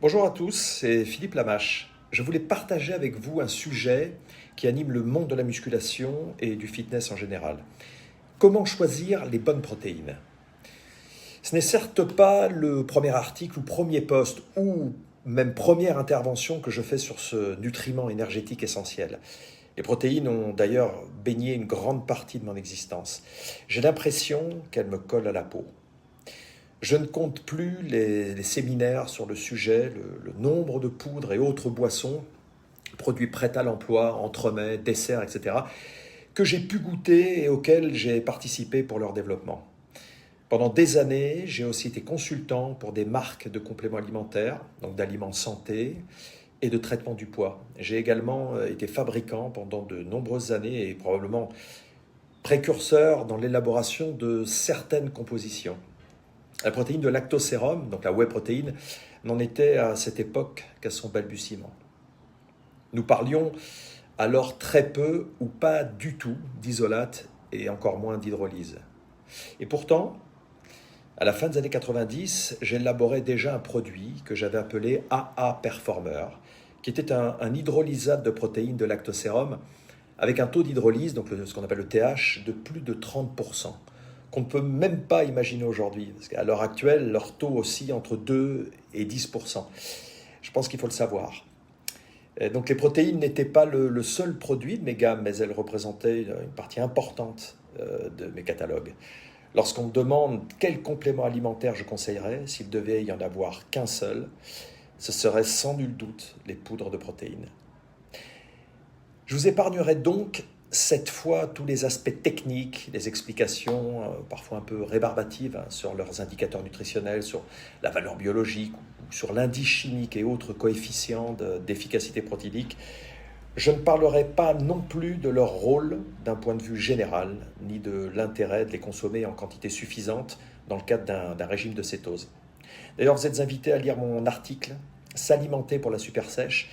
Bonjour à tous, c'est Philippe Lamache. Je voulais partager avec vous un sujet qui anime le monde de la musculation et du fitness en général. Comment choisir les bonnes protéines? Ce n'est certes pas le premier article ou premier post ou même première intervention que je fais sur ce nutriment énergétique essentiel. Les protéines ont d'ailleurs baigné une grande partie de mon existence. J'ai l'impression qu'elles me collent à la peau. Je ne compte plus les séminaires sur le sujet, le nombre de poudres et autres boissons, produits prêts à l'emploi, entremets, desserts, etc., que j'ai pu goûter et auxquels j'ai participé pour leur développement. Pendant des années, j'ai aussi été consultant pour des marques de compléments alimentaires, donc d'aliments santé et de traitement du poids. J'ai également été fabricant pendant de nombreuses années et probablement précurseur dans l'élaboration de certaines compositions. La protéine de lactosérum, donc la whey protéine, n'en était à cette époque qu'à son balbutiement. Nous parlions alors très peu ou pas du tout d'isolate et encore moins d'hydrolyse. Et pourtant, à la fin des années 90, j'élaborais déjà un produit que j'avais appelé AA Performer, qui était un hydrolysate de protéines de lactosérum avec un taux d'hydrolyse, donc ce qu'on appelle le TH, de plus de 30%, qu'on ne peut même pas imaginer aujourd'hui, parce qu'à l'heure actuelle, leur taux oscille entre 2 et 10%. Je pense qu'il faut le savoir. Donc les protéines n'étaient pas le seul produit de mes gammes, mais elles représentaient une partie importante de mes catalogues. Lorsqu'on me demande quel complément alimentaire je conseillerais, s'il devait y en avoir qu'un seul, ce serait sans nul doute les poudres de protéines. Je vous épargnerai donc cette fois tous les aspects techniques, les explications parfois un peu rébarbatives sur leurs indicateurs nutritionnels, sur la valeur biologique, ou sur l'indice chimique et autres coefficients d'efficacité protéinique. Je ne parlerai pas non plus de leur rôle d'un point de vue général, ni de l'intérêt de les consommer en quantité suffisante dans le cadre d'un régime de cétose. D'ailleurs, vous êtes invité à lire mon article « S'alimenter pour la super sèche »,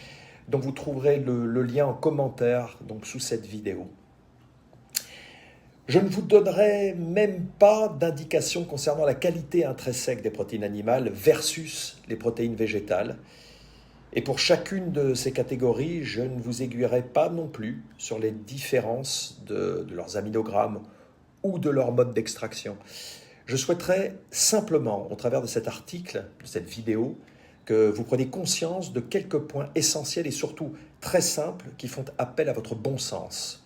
dont vous trouverez le lien en commentaire donc sous cette vidéo. Je ne vous donnerai même pas d'indication concernant la qualité intrinsèque des protéines animales versus les protéines végétales. Et pour chacune de ces catégories, je ne vous aiguillerai pas non plus sur les différences de leurs aminogrammes ou de leur mode d'extraction. Je souhaiterais simplement, au travers de cet article, de cette vidéo, que vous preniez conscience de quelques points essentiels et surtout très simples qui font appel à votre bon sens.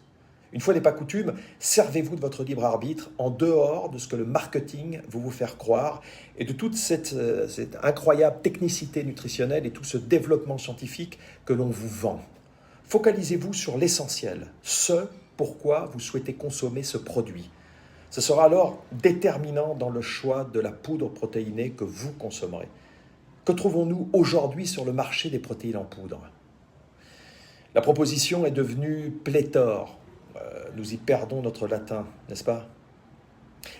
Une fois n'est pas coutume, servez-vous de votre libre arbitre en dehors de ce que le marketing veut vous faire croire et de toute cette incroyable technicité nutritionnelle et tout ce développement scientifique que l'on vous vend. Focalisez-vous sur l'essentiel, ce pourquoi vous souhaitez consommer ce produit. Ce sera alors déterminant dans le choix de la poudre protéinée que vous consommerez. Que trouvons-nous aujourd'hui sur le marché des protéines en poudre? La proposition est devenue pléthore. Nous y perdons notre latin, n'est-ce pas?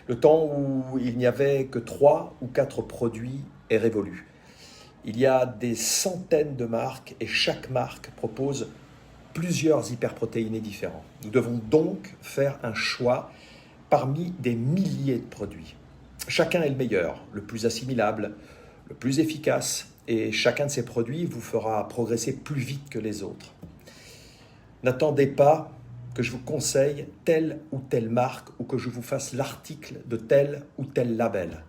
Le temps où il n'y avait que 3 ou 4 produits est révolu. Il y a des centaines de marques et chaque marque propose plusieurs hyperprotéinés différents. Nous devons donc faire un choix parmi des milliers de produits. Chacun est le meilleur, le plus assimilable, le plus efficace, et chacun de ces produits vous fera progresser plus vite que les autres. N'attendez pas que je vous conseille telle ou telle marque ou que je vous fasse l'article de tel ou tel label.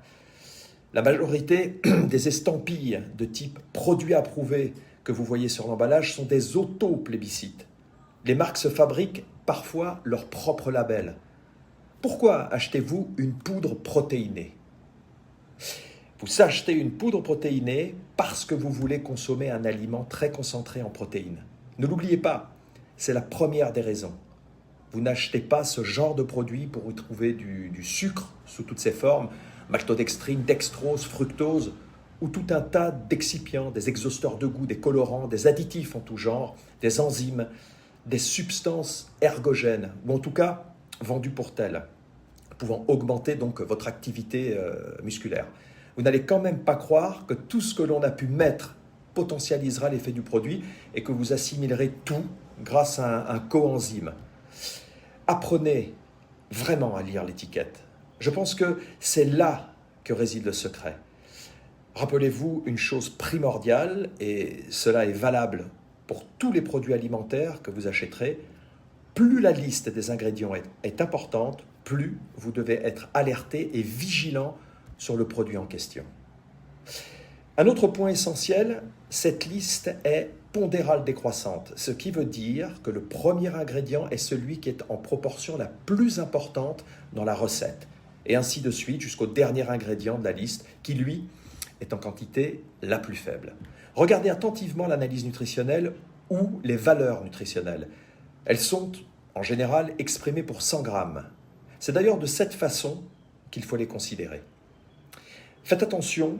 La majorité des estampilles de type produit approuvé que vous voyez sur l'emballage sont des auto-plébiscites. Les marques se fabriquent parfois leur propre label. Pourquoi achetez-vous une poudre protéinée? Vous achetez une poudre protéinée parce que vous voulez consommer un aliment très concentré en protéines. Ne l'oubliez pas, c'est la première des raisons. Vous n'achetez pas ce genre de produit pour y trouver du sucre sous toutes ses formes, maltodextrine, dextrose, fructose, ou tout un tas d'excipients, des exhausteurs de goût, des colorants, des additifs en tout genre, des enzymes, des substances ergogènes, ou en tout cas vendues pour telles, pouvant augmenter donc votre activité musculaire. Vous n'allez quand même pas croire que tout ce que l'on a pu mettre potentialisera l'effet du produit et que vous assimilerez tout grâce à un coenzyme. Apprenez vraiment à lire l'étiquette. Je pense que c'est là que réside le secret. Rappelez-vous une chose primordiale, et cela est valable pour tous les produits alimentaires que vous achèterez, plus la liste des ingrédients est importante, plus vous devez être alerté et vigilant sur le produit en question. Un autre point essentiel, cette liste est pondérale décroissante, ce qui veut dire que le premier ingrédient est celui qui est en proportion la plus importante dans la recette, et ainsi de suite jusqu'au dernier ingrédient de la liste qui, lui, est en quantité la plus faible. Regardez attentivement l'analyse nutritionnelle ou les valeurs nutritionnelles. Elles sont en général exprimées pour 100 grammes. C'est d'ailleurs de cette façon qu'il faut les considérer. Faites attention,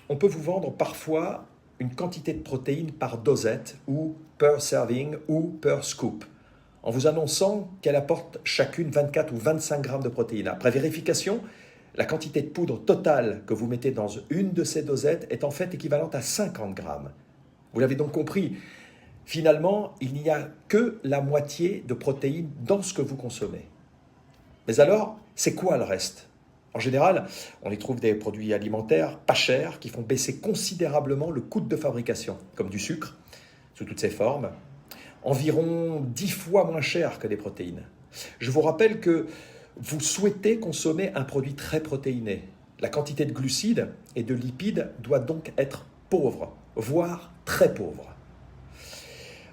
on peut vous vendre parfois une quantité de protéines par dosette ou per serving ou per scoop, en vous annonçant qu'elle apporte chacune 24 ou 25 grammes de protéines. Après vérification, la quantité de poudre totale que vous mettez dans une de ces dosettes est en fait équivalente à 50 grammes. Vous l'avez donc compris, finalement, il n'y a que la moitié de protéines dans ce que vous consommez. Mais alors, c'est quoi le reste ? En général, on y trouve des produits alimentaires pas chers qui font baisser considérablement le coût de fabrication, comme du sucre, sous toutes ses formes, environ 10 fois moins cher que les protéines. Je vous rappelle que vous souhaitez consommer un produit très protéiné. La quantité de glucides et de lipides doit donc être pauvre, voire très pauvre.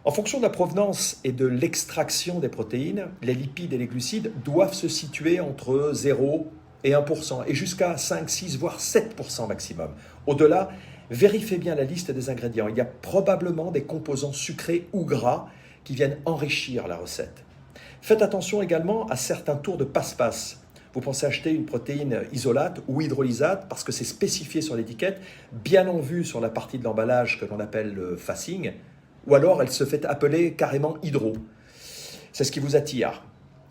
En fonction de la provenance et de l'extraction des protéines, les lipides et les glucides doivent se situer entre 0 et 1%, et jusqu'à 5, 6, voire 7% maximum. Au-delà, vérifiez bien la liste des ingrédients. Il y a probablement des composants sucrés ou gras qui viennent enrichir la recette. Faites attention également à certains tours de passe-passe. Vous pensez acheter une protéine isolate ou hydrolysate parce que c'est spécifié sur l'étiquette, bien en vue sur la partie de l'emballage que l'on appelle le facing, ou alors elle se fait appeler carrément hydro. C'est ce qui vous attire,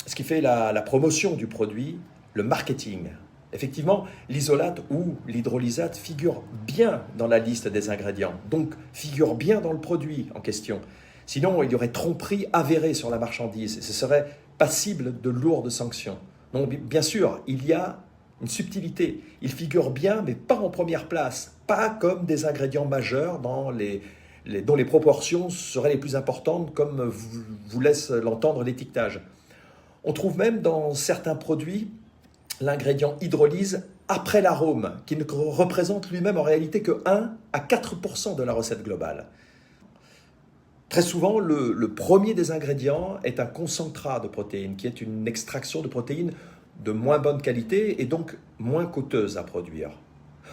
ce qui fait la promotion du produit, le marketing. Effectivement, l'isolate ou l'hydrolysate figure bien dans la liste des ingrédients, donc figure bien dans le produit en question. Sinon, il y aurait tromperie avérée sur la marchandise et ce serait passible de lourdes sanctions. Donc, bien sûr, il y a une subtilité. Il figure bien, mais pas en première place, pas comme des ingrédients majeurs dont les proportions seraient les plus importantes, comme vous laisse l'entendre l'étiquetage. On trouve même dans certains produits l'ingrédient hydrolyse après l'arôme, qui ne représente lui-même en réalité que 1 à 4% de la recette globale. Très souvent, le premier des ingrédients est un concentrat de protéines, qui est une extraction de protéines de moins bonne qualité et donc moins coûteuse à produire.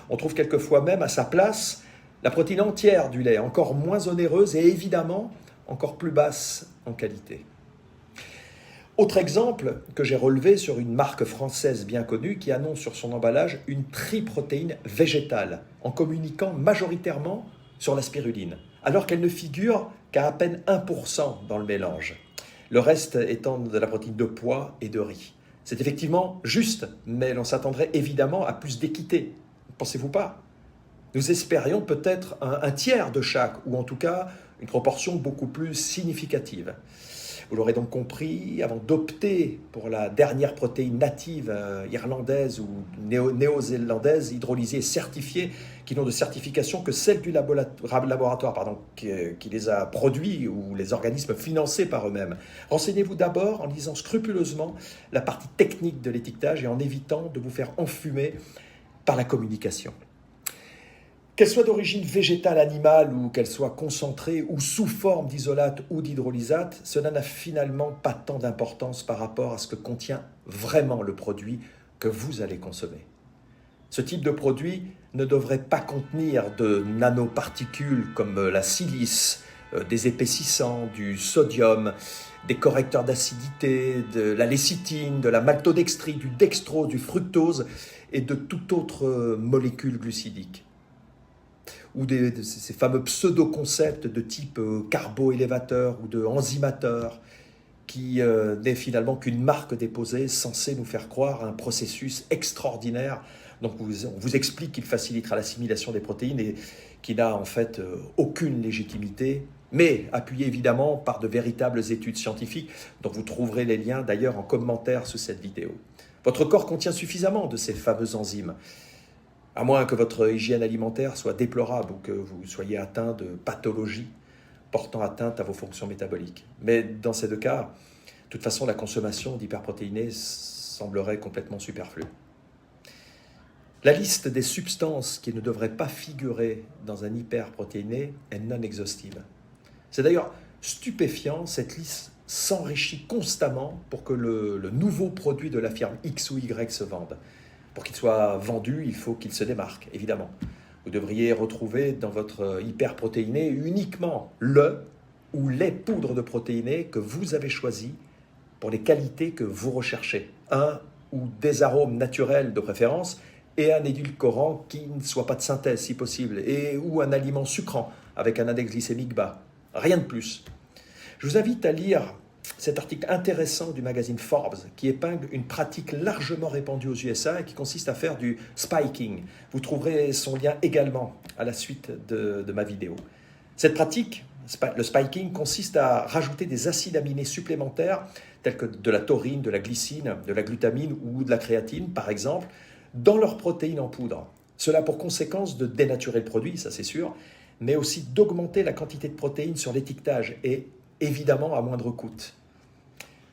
On trouve quelquefois même à sa place la protéine entière du lait, encore moins onéreuse et évidemment encore plus basse en qualité. Autre exemple que j'ai relevé sur une marque française bien connue qui annonce sur son emballage une triprotéine végétale en communiquant majoritairement sur la spiruline, alors qu'elle ne figure qu'à peine 1% dans le mélange, le reste étant de la protéine de pois et de riz. C'est effectivement juste, mais l'on s'attendrait évidemment à plus d'équité. Pensez-vous pas ? Nous espérions peut-être un tiers de chaque, ou en tout cas une proportion beaucoup plus significative. Vous l'aurez donc compris, avant d'opter pour la dernière protéine native irlandaise ou néo-zélandaise, hydrolysée et certifiée, qui n'ont de certification que celle du laboratoire qui les a produits ou les organismes financés par eux-mêmes. Renseignez-vous d'abord en lisant scrupuleusement la partie technique de l'étiquetage et en évitant de vous faire enfumer par la communication. Qu'elle soit d'origine végétale, animale ou qu'elle soit concentrée ou sous forme d'isolate ou d'hydrolysate, cela n'a finalement pas tant d'importance par rapport à ce que contient vraiment le produit que vous allez consommer. Ce type de produit ne devrait pas contenir de nanoparticules comme la silice, des épaississants, du sodium, des correcteurs d'acidité, de la lécithine, de la maltodextrie, du dextrose, du fructose et de toute autre molécule glucidique. Ou ces fameux pseudo-concepts de type carboélévateur ou de enzymateur, qui n'est finalement qu'une marque déposée censée nous faire croire à un processus extraordinaire. Donc on vous explique qu'il facilitera l'assimilation des protéines et qui n'a en fait aucune légitimité, mais appuyé évidemment par de véritables études scientifiques, dont vous trouverez les liens d'ailleurs en commentaire sous cette vidéo. Votre corps contient suffisamment de ces fameuses enzymes. À moins que votre hygiène alimentaire soit déplorable ou que vous soyez atteint de pathologies portant atteinte à vos fonctions métaboliques. Mais dans ces deux cas, de toute façon, la consommation d'hyperprotéinés semblerait complètement superflue. La liste des substances qui ne devraient pas figurer dans un hyperprotéiné est non exhaustive. C'est d'ailleurs stupéfiant, cette liste s'enrichit constamment pour que le nouveau produit de la firme X ou Y se vende. Pour qu'il soit vendu, il faut qu'il se démarque, évidemment. Vous devriez retrouver dans votre hyperprotéiné uniquement le ou les poudres de protéinés que vous avez choisies pour les qualités que vous recherchez. Un ou des arômes naturels de préférence et un édulcorant qui ne soit pas de synthèse si possible, ou un aliment sucrant avec un index glycémique bas. Rien de plus. Je vous invite à lire cet article intéressant du magazine Forbes qui épingle une pratique largement répandue aux USA et qui consiste à faire du spiking. Vous trouverez son lien également à la suite de ma vidéo. Cette pratique, le spiking, consiste à rajouter des acides aminés supplémentaires tels que de la taurine, de la glycine, de la glutamine ou de la créatine par exemple, dans leurs protéines en poudre. Cela a pour conséquence de dénaturer le produit, ça c'est sûr, mais aussi d'augmenter la quantité de protéines sur l'étiquetage et évidemment à moindre coût.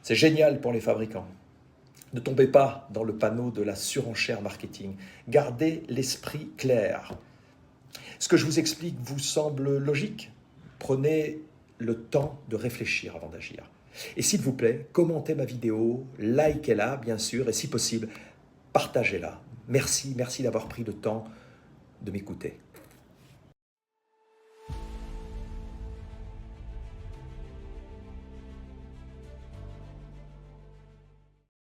C'est génial pour les fabricants. Ne tombez pas dans le panneau de la surenchère marketing. Gardez l'esprit clair. Ce que je vous explique vous semble logique? Prenez le temps de réfléchir avant d'agir. Et s'il vous plaît, commentez ma vidéo, likez-la bien sûr, et si possible, partagez-la. Merci d'avoir pris le temps de m'écouter.